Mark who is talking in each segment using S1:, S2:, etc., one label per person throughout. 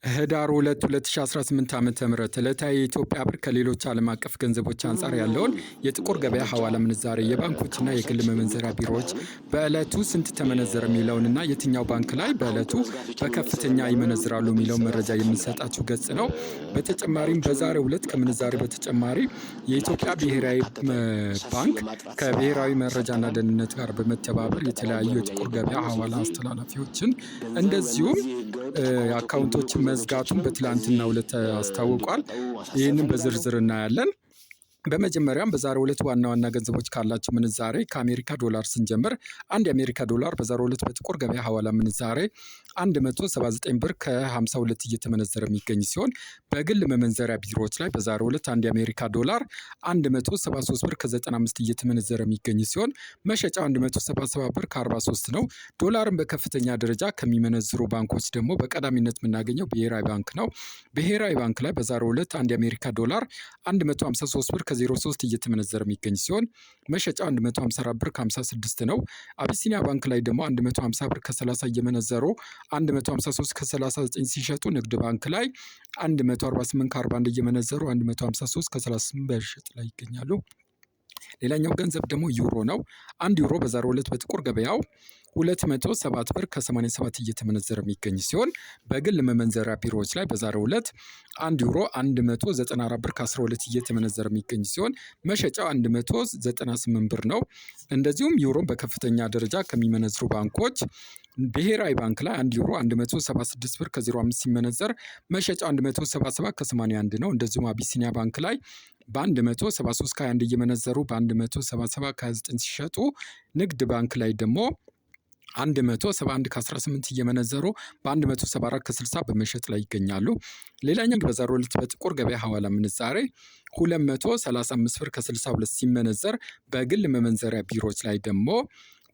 S1: ህዳር 2 2018 ዓ.ም ዕለታዊ የኢትዮጵያ ብር ከሌሎች ዓለም አቀፍ ገንዘቦች አንጻር ያለውን የጥቁር ገበያ ሐዋላ ምንዛሬ የባንኮችና የግል መመንዘሪያ ቢሮዎች በዕለቱ ስንት ተመነዘረ የሚለውንና የትኛው ባንክ ላይ በዕለቱ በከፍተኛ ይመነዝራሉ የሚለውን መረጃ የሚሰጣችሁ ገጽ ነው። በተጨማሪም በዛሬው ዕለት ከምንዛሬ በተጨማሪ የኢትዮጵያ ብሔራዊ ባንክ ከብሔራዊ መረጃና ደህንነት ጋር በመተባበር የተለያዩ የጥቁር ገበያ ሐዋላ አስተላላፊዎችን እንደዚሁም አካውንቶችን መዝጋቱን በትላንትናው ዕለት አስታውቋል። ይህንን በዝርዝር እናያለን። በመጀመሪያም በዛሬው ዕለት ዋና ዋና ገንዘቦች ካላቸው ምንዛሬ ከአሜሪካ ዶላር ስንጀምር አንድ የአሜሪካ ዶላር በዛሬው ዕለት በጥቁር ገበያ ሐዋላ ምንዛሬ 179 ብር ከ52 እየተመነዘረ የሚገኝ ሲሆን በግል መመንዘሪያ ቢሮዎች ላይ በዛሬው ዕለት አንድ የአሜሪካ ዶላር 173 ብር ከ95 እየተመነዘረ የሚገኝ ሲሆን መሸጫው 177 ብር ከ43 ነው። ዶላርን በከፍተኛ ደረጃ ከሚመነዝሩ ባንኮች ደግሞ በቀዳሚነት የምናገኘው ብሔራዊ ባንክ ነው። ብሔራዊ ባንክ ላይ በዛሬው ዕለት አንድ የአሜሪካ ዶላር 153 ብር ከ03 እየተመነዘረ የሚገኝ ሲሆን መሸጫው 154 ብር ከ56 ነው። አቢሲኒያ ባንክ ላይ ደግሞ 150 ብር ከ30 እየመነዘሩ 153 ከ39 ሲሸጡ ንግድ ባንክ ላይ 148 ከ41 እየመነዘሩ 153 ከ38 በሽጥ ላይ ይገኛሉ። ሌላኛው ገንዘብ ደግሞ ዩሮ ነው። አንድ ዩሮ በዛሬው ዕለት በጥቁር ገበያው 207 ብር ከ87 እየተመነዘረ የሚገኝ ሲሆን በግል መመንዘሪያ ቢሮዎች ላይ በዛሬው ዕለት 1 ዩሮ 194 ብር ከ12 እየተመነዘረ የሚገኝ ሲሆን መሸጫው 198 ብር ነው። እንደዚሁም ዩሮን በከፍተኛ ደረጃ ከሚመነዝሩ ባንኮች ብሔራዊ ባንክ ላይ 1 ዩሮ 176 ብር ከ05 ሲመነዘር መሸጫው 177 ከ81 ነው። እንደዚሁም አቢሲኒያ ባንክ ላይ በ173 ከ21 እየመነዘሩ በ177 ከ29 ሲሸጡ ንግድ ባንክ ላይ ደግሞ 171 ከ18 እየመነዘሩ በ174 ከ60 በመሸጥ ላይ ይገኛሉ። ሌላኛው በዛሬው ዕለት በጥቁር ገበያ ሐዋላ ምንዛሬ 235 ብር ከ62 ሲመነዘር በግል መመንዘሪያ ቢሮዎች ላይ ደግሞ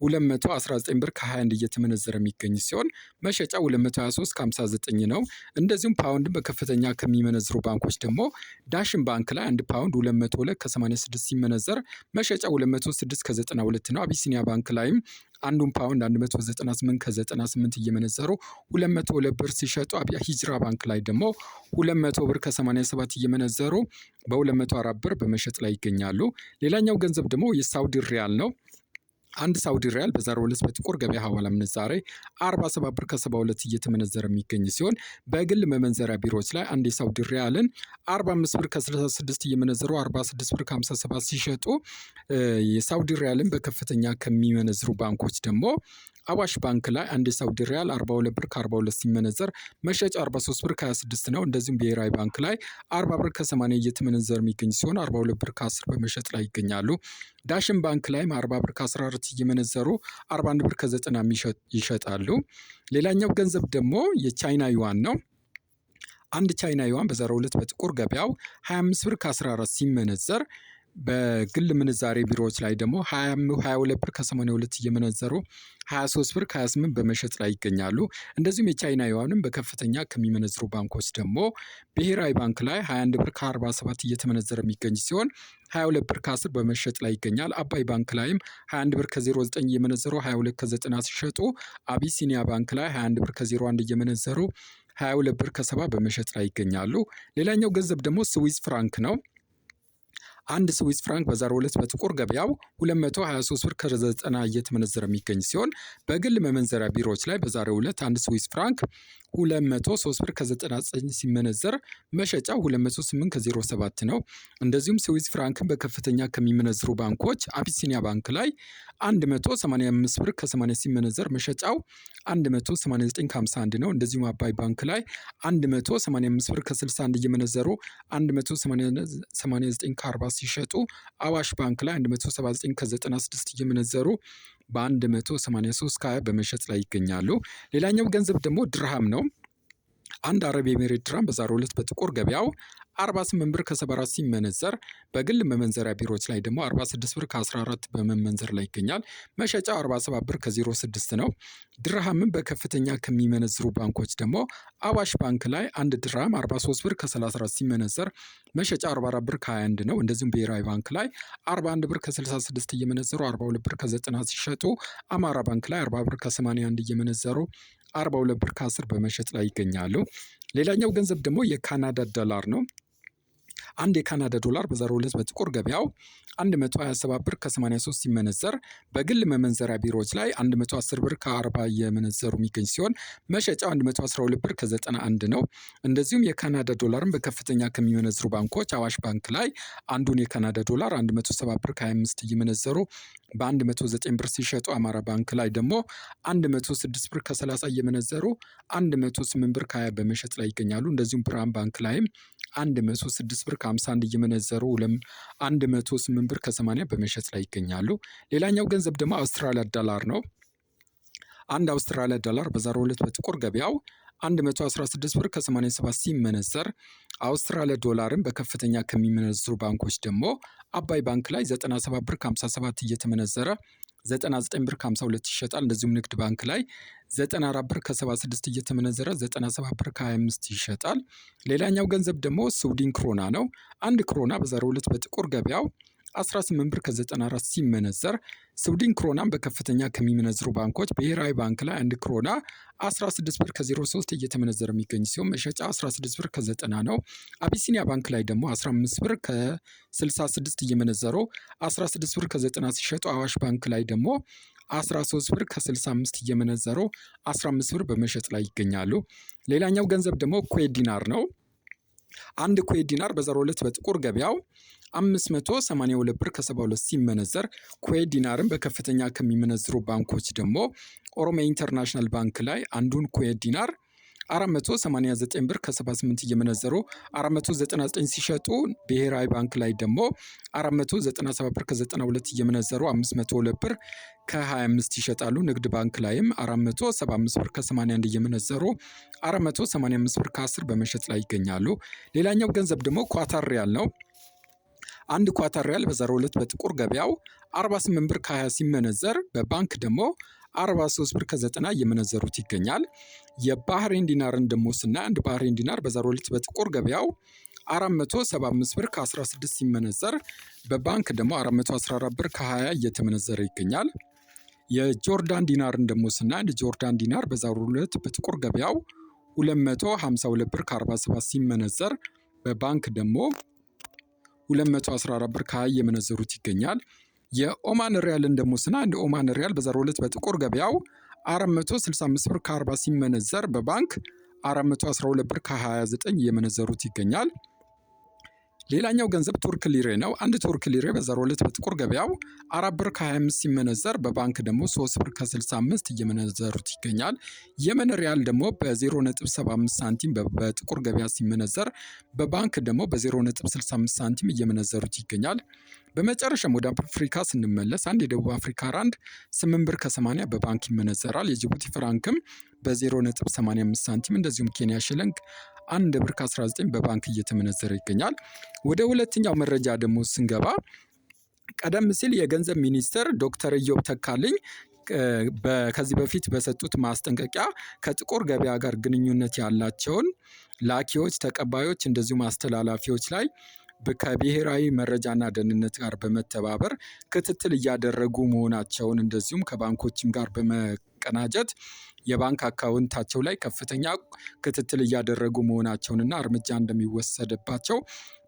S1: 219 ብር ከ21 እየተመነዘረ የሚገኝ ሲሆን መሸጫ 223 ከ59 ነው። እንደዚሁም ፓውንድን በከፍተኛ ከሚመነዝሩ ባንኮች ደግሞ ዳሽን ባንክ ላይ 1 ፓውንድ 202 ከ86 ሲመነዘር መሸጫ 206 ከ92 ነው። አቢሲኒያ ባንክ ላይም አንዱን ፓውንድ 198 ከ98 እየመነዘሩ 202 ብር ሲሸጡ ሂጅራ ባንክ ላይ ደግሞ 200 ብር ከ87 እየመነዘሩ በ204 ብር በመሸጥ ላይ ይገኛሉ። ሌላኛው ገንዘብ ደግሞ የሳውዲ ሪያል ነው። አንድ ሳውዲ ሪያል በዛሬው ዕለት በጥቁር ገበያ ሐዋላ ምንዛሬ 47 ብር ከ72 እየተመነዘረ የሚገኝ ሲሆን በግል መመንዘሪያ ቢሮዎች ላይ አንድ የሳውዲ ሪያልን 45 ብር ከ66 እየመነዘሩ 46 ብር ከ57 ሲሸጡ የሳውዲ ሪያልን በከፍተኛ ከሚመነዝሩ ባንኮች ደግሞ አዋሽ ባንክ ላይ አንድ የሳውዲ ሪያል 42 ብር ከ42 ሲመነዘር መሸጫ 43 ብር ከ26 ነው። እንደዚሁም ብሔራዊ ባንክ ላይ 40 ብር ከ80 እየተመነዘረ የሚገኝ ሲሆን 42 ብር ከ10 በመሸጥ ላይ ይገኛሉ። ዳሽን ባንክ ላይም 40 ብር ከ14 እየመነዘሩ 41 ብር ከ90 ይሸጣሉ። ሌላኛው ገንዘብ ደግሞ የቻይና ዩዋን ነው። አንድ ቻይና ዩዋን በዛሬው ዕለት በጥቁር ገበያው 25 ብር ከ14 ሲመነዘር በግል ምንዛሬ ቢሮዎች ላይ ደግሞ 22 ብር ከ82 እየመነዘሩ 23 ብር ከ28 በመሸጥ ላይ ይገኛሉ። እንደዚሁም የቻይና ዩዋንም በከፍተኛ ከሚመነዝሩ ባንኮች ደግሞ ብሔራዊ ባንክ ላይ 21 ብር ከ47 እየተመነዘረ የሚገኝ ሲሆን 22 ብር ከ10 በመሸጥ ላይ ይገኛል። አባይ ባንክ ላይም 21 ብር ከ09 እየመነዘሩ 22 ከ90 ሲሸጡ አቢሲኒያ ባንክ ላይ 21 ብር ከ01 እየመነዘሩ 22 ብር ከ70 በመሸጥ ላይ ይገኛሉ። ሌላኛው ገንዘብ ደግሞ ስዊስ ፍራንክ ነው። አንድ ስዊስ ፍራንክ በዛሬው ዕለት በጥቁር ገበያው 223 ብር ከ90 እየተመነዘረ የሚገኝ ሲሆን በግል መመንዘሪያ ቢሮዎች ላይ በዛሬው ዕለት አንድ ስዊስ ፍራንክ 203 ብር ከ99 ሲመነዘር መሸጫው 208 ከ07 ነው። እንደዚሁም ስዊስ ፍራንክን በከፍተኛ ከሚመነዝሩ ባንኮች አቢሲኒያ ባንክ ላይ 185 ብር ከ80 ሲመነዘር መሸጫው 189 ከ51 ነው። እንደዚሁም አባይ ባንክ ላይ 185 ብር ከ61 እየመነዘሩ 189 ከ40 ሲሸጡ አዋሽ ባንክ ላይ 179 ከ96 እየመነዘሩ በ183 ከ20 በመሸጥ ላይ ይገኛሉ። ሌላኛው ገንዘብ ደግሞ ድርሃም ነው። አንድ አረብ ኤሚሬት ድርሃም በዛሬው ዕለት በጥቁር ገበያው 48 ብር ከ74 ሲመነዘር በግል መመንዘሪያ ቢሮዎች ላይ ደግሞ 46 ብር ከ14 በመመንዘር ላይ ይገኛል። መሸጫው 47 ብር ከ06 ነው። ድርሃምን በከፍተኛ ከሚመነዝሩ ባንኮች ደግሞ አዋሽ ባንክ ላይ አንድ ድርሃም 43 ብር ከ34 ሲመነዘር መሸጫ 44 ብር ከ21 ነው። እንደዚሁም ብሔራዊ ባንክ ላይ 41 ብር ከ66 እየመነዘሩ 42 ብር ከ90 ሲሸጡ አማራ ባንክ ላይ 40 ብር ከ81 እየመነዘሩ 42 ብር ከ10 በመሸጥ ላይ ይገኛሉ። ሌላኛው ገንዘብ ደግሞ የካናዳ ዶላር ነው። አንድ የካናዳ ዶላር በዛሬው ዕለት በጥቁር ገበያው 127 ብር ከ83 ሲመነዘር በግል መመንዘሪያ ቢሮዎች ላይ 110 ብር ከ40 እየመነዘሩ የሚገኝ ሲሆን መሸጫው 112 ብር ከ91 ነው። እንደዚሁም የካናዳ ዶላርን በከፍተኛ ከሚመነዝሩ ባንኮች አዋሽ ባንክ ላይ አንዱን የካናዳ ዶላር 107 ብር ከ25 እየመነዘሩ በ109 ብር ሲሸጡ አማራ ባንክ ላይ ደግሞ 106 ብር ከ30 እየመነዘሩ 108 ብር ከ20 በመሸጥ ላይ ይገኛሉ። እንደዚሁም ብርሃን ባንክ ላይም 106 ብር ከ51 እየመነዘሩ 108 ብር ከ80 በመሸጥ ላይ ይገኛሉ። ሌላኛው ገንዘብ ደግሞ አውስትራሊያ ዶላር ነው። አንድ አውስትራሊያ ዶላር በዛሬው ዕለት በጥቁር ገበያው 116 ብር ከ87 ሲመነዘር አውስትራሊያ ዶላርን በከፍተኛ ከሚመነዝሩ ባንኮች ደግሞ አባይ ባንክ ላይ 97 ብር ከ57 እየተመነዘረ 99 ብር ከ52 ይሸጣል። እንደዚሁም ንግድ ባንክ ላይ 94 ብር ከ76 እየተመነዘረ 97 ብር ከ25 ይሸጣል። ሌላኛው ገንዘብ ደግሞ ስዊድን ክሮና ነው። አንድ ክሮና በዛሬው ዕለት በጥቁር ገበያው 18 ብር ከ94 ሲመነዘር ስዊድን ክሮናን በከፍተኛ ከሚመነዝሩ ባንኮች ብሔራዊ ባንክ ላይ አንድ ክሮና 16 ብር ከ03 እየተመነዘረ የሚገኝ ሲሆን መሸጫ 16 ብር ከ90 ነው። አቢሲኒያ ባንክ ላይ ደግሞ 15 ብር ከ66 እየመነዘሩ 16 ብር ከ90 ሲሸጡ አዋሽ ባንክ ላይ ደግሞ 13 ብር ከ65 እየመነዘሩ 15 ብር በመሸጥ ላይ ይገኛሉ። ሌላኛው ገንዘብ ደግሞ ኩዌት ዲናር ነው። አንድ ኩዌት ዲናር በዛሬው ዕለት በጥቁር ገበያው 582 ብር ከ72 ሲመነዘር ኩዌት ዲናርን በከፍተኛ ከሚመነዝሩ ባንኮች ደግሞ ኦሮሚያ ኢንተርናሽናል ባንክ ላይ አንዱን ኩዌት ዲናር 489 ብር ከ78 እየመነዘሩ 499 ሲሸጡ ብሔራዊ ባንክ ላይ ደግሞ 497 ብር ከ92 እየመነዘሩ 502 ብር ከ25 ይሸጣሉ። ንግድ ባንክ ላይም 475 ብር ከ81 እየመነዘሩ 485 ብር ከ10 በመሸጥ ላይ ይገኛሉ። ሌላኛው ገንዘብ ደግሞ ኳታር ሪያል ነው። አንድ ኳታር ሪያል በዛሬው ዕለት በጥቁር ገበያው 48 ብር ከ20 ሲመነዘር በባንክ ደግሞ 43 ብር ከ90 እየመነዘሩት ይገኛል። የባህሬን ዲናርን ደግሞ ስናይ አንድ ባህሬን ዲናር በዛሬው ዕለት በጥቁር ገበያው 475 ብር ከ16 ሲመነዘር በባንክ ደግሞ 414 ብር ከ20 እየተመነዘረ ይገኛል። የጆርዳን ዲናርን ደግሞ ስናይ አንድ ጆርዳን ዲናር በዛሬው ዕለት በጥቁር ገበያው 252 ብር ከ47 ሲመነዘር በባንክ ደግሞ 214 ብር ከ20 እየመነዘሩት ይገኛል። የኦማን ሪያልን ደግሞ ስናይ አንድ ኦማን ሪያል በዛሬው ዕለት በጥቁር ገበያው 465 ብር ከ40 ሲመነዘር በባንክ 412 ብር ከ29 እየመነዘሩት ይገኛል። ሌላኛው ገንዘብ ቱርክ ሊሬ ነው። አንድ ቱርክ ሊሬ በዛሬው ዕለት በጥቁር ገበያው 4 ብር ከ25 ሲመነዘር በባንክ ደግሞ 3 ብር ከ65 እየመነዘሩት ይገኛል። የመን ሪያል ደግሞ በ0.75 ሳንቲም በጥቁር ገበያ ሲመነዘር በባንክ ደግሞ በ0.65 ሳንቲም እየመነዘሩት ይገኛል። በመጨረሻም ወደ አፍሪካ ስንመለስ አንድ የደቡብ አፍሪካ ራንድ 8 ብር ከ80 በባንክ ይመነዘራል። የጅቡቲ ፍራንክም በ0.85 ሳንቲም እንደዚሁም ኬንያ ሽልንግ 1 ብር ከ19 በባንክ እየተመነዘረ ይገኛል። ወደ ሁለተኛው መረጃ ደግሞ ስንገባ ቀደም ሲል የገንዘብ ሚኒስትር ዶክተር ኢዮብ ተካልኝ ከዚህ በፊት በሰጡት ማስጠንቀቂያ ከጥቁር ገበያ ጋር ግንኙነት ያላቸውን ላኪዎች፣ ተቀባዮች እንደዚሁም አስተላላፊዎች ላይ ከብሔራዊ መረጃና ደህንነት ጋር በመተባበር ክትትል እያደረጉ መሆናቸውን እንደዚሁም ከባንኮችም ጋር በመቀናጀት የባንክ አካውንታቸው ላይ ከፍተኛ ክትትል እያደረጉ መሆናቸውንና እርምጃ እንደሚወሰድባቸው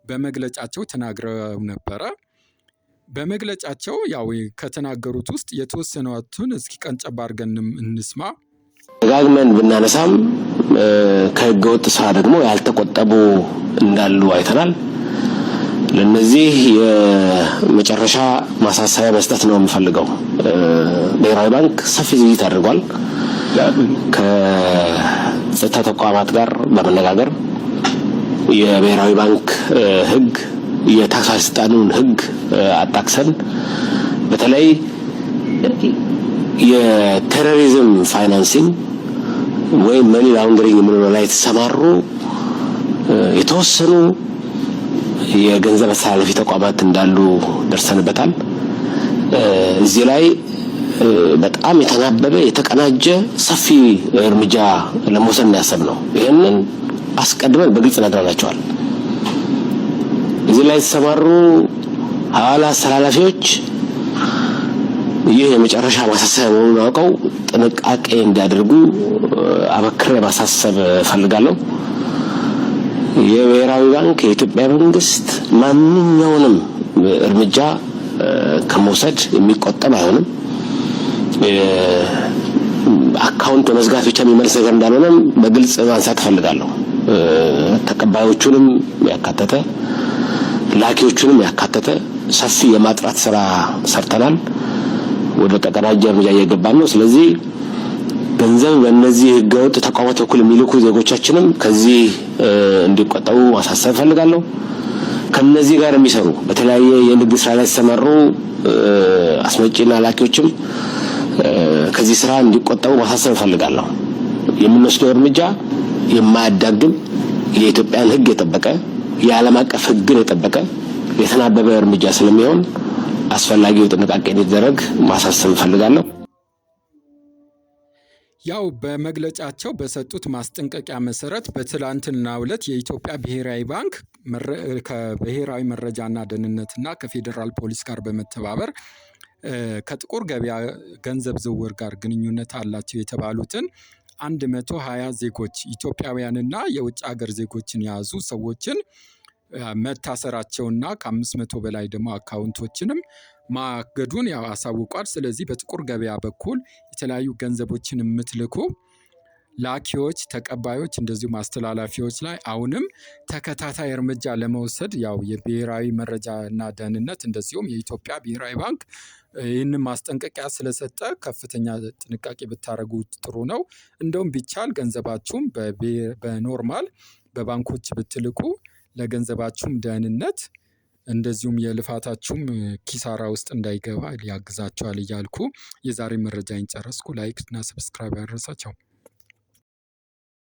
S1: በመግለጫቸው ተናግረው ነበረ። በመግለጫቸው ያው ከተናገሩት ውስጥ የተወሰኑትን እስኪ ቀንጨብ አድርገን እንስማ።
S2: ደጋግመን ብናነሳም ከህገወጥ ስራ ደግሞ ያልተቆጠቡ እንዳሉ አይተናል። ለነዚህ የመጨረሻ ማሳሰቢያ መስጠት ነው የምፈልገው። ብሔራዊ ባንክ ሰፊ ዝግጅት አድርጓል። ከጸጥታ ተቋማት ጋር በመነጋገር የብሔራዊ ባንክ ህግ የታክስ አስጣኑን ህግ አጣክሰን በተለይ የቴሮሪዝም ፋይናንሲንግ ወይም መኒ ላውንደሪንግ ምንለው ላይ የተሰማሩ የተወሰኑ የገንዘብ አስተላላፊ ተቋማት እንዳሉ ደርሰንበታል። እዚህ ላይ በጣም የተናበበ የተቀናጀ ሰፊ እርምጃ ለመውሰድ ያሰብነው ይሄንን አስቀድመን በግልጽ ነግረናቸዋል። እዚህ ላይ የተሰማሩ ሐዋላ አስተላላፊዎች ይህ የመጨረሻ ማሳሰቢያ መሆኑን አውቀው ጥንቃቄ እንዲያደርጉ አበክሬ ማሳሰብ እፈልጋለሁ። የብሔራዊ ባንክ የኢትዮጵያ መንግስት ማንኛውንም እርምጃ ከመውሰድ የሚቆጠብ አይሆንም። አካውንት መዝጋት ብቻ የሚመልስ ነገር እንዳልሆነም በግልጽ ማንሳት እፈልጋለሁ። ተቀባዮቹንም ያካተተ ላኪዎቹንም ያካተተ ሰፊ የማጥራት ስራ ሰርተናል። ወደ ተቀናጀ እርምጃ እየገባን ነው። ስለዚህ ገንዘብ በእነዚህ ህገወጥ ተቋማት በኩል የሚልኩ ዜጎቻችንም ከዚህ እንዲቆጠቡ ማሳሰብ እፈልጋለሁ። ከነዚህ ጋር የሚሰሩ በተለያየ የንግድ ስራ ላይ ተሰማሩ አስመጪና ላኪዎችም ከዚህ ስራ እንዲቆጠቡ ማሳሰብ እፈልጋለሁ። የምንወስደው እርምጃ የማያዳግም የኢትዮጵያን ህግ የጠበቀ የዓለም አቀፍ ህግን የጠበቀ የተናበበ እርምጃ ስለሚሆን አስፈላጊው ጥንቃቄ እንዲደረግ ማሳሰብ እፈልጋለሁ።
S1: ያው በመግለጫቸው በሰጡት ማስጠንቀቂያ መሰረት በትላንትናው ዕለት የኢትዮጵያ ብሔራዊ ባንክ ከብሔራዊ መረጃና ደህንነትና ከፌዴራል ፖሊስ ጋር በመተባበር ከጥቁር ገበያ ገንዘብ ዝውውር ጋር ግንኙነት አላቸው የተባሉትን 120 ዜጎች ኢትዮጵያውያንና የውጭ ሀገር ዜጎችን የያዙ ሰዎችን መታሰራቸውና ከ500 በላይ ደግሞ አካውንቶችንም ማገዱን ያው አሳውቋል። ስለዚህ በጥቁር ገበያ በኩል የተለያዩ ገንዘቦችን የምትልኩ ላኪዎች፣ ተቀባዮች እንደዚሁም አስተላላፊዎች ላይ አሁንም ተከታታይ እርምጃ ለመውሰድ ያው የብሔራዊ መረጃና ደህንነት እንደዚሁም የኢትዮጵያ ብሔራዊ ባንክ ይህንን ማስጠንቀቂያ ስለሰጠ ከፍተኛ ጥንቃቄ ብታደርጉ ጥሩ ነው። እንደውም ቢቻል ገንዘባችሁም በኖርማል በባንኮች ብትልኩ ለገንዘባችሁም ደህንነት እንደዚሁም የልፋታችሁም ኪሳራ ውስጥ እንዳይገባ ያግዛችኋል እያልኩ የዛሬ መረጃዬን ጨረስኩ። ላይክ እና ሰብስክራይብ ያደረሳቸው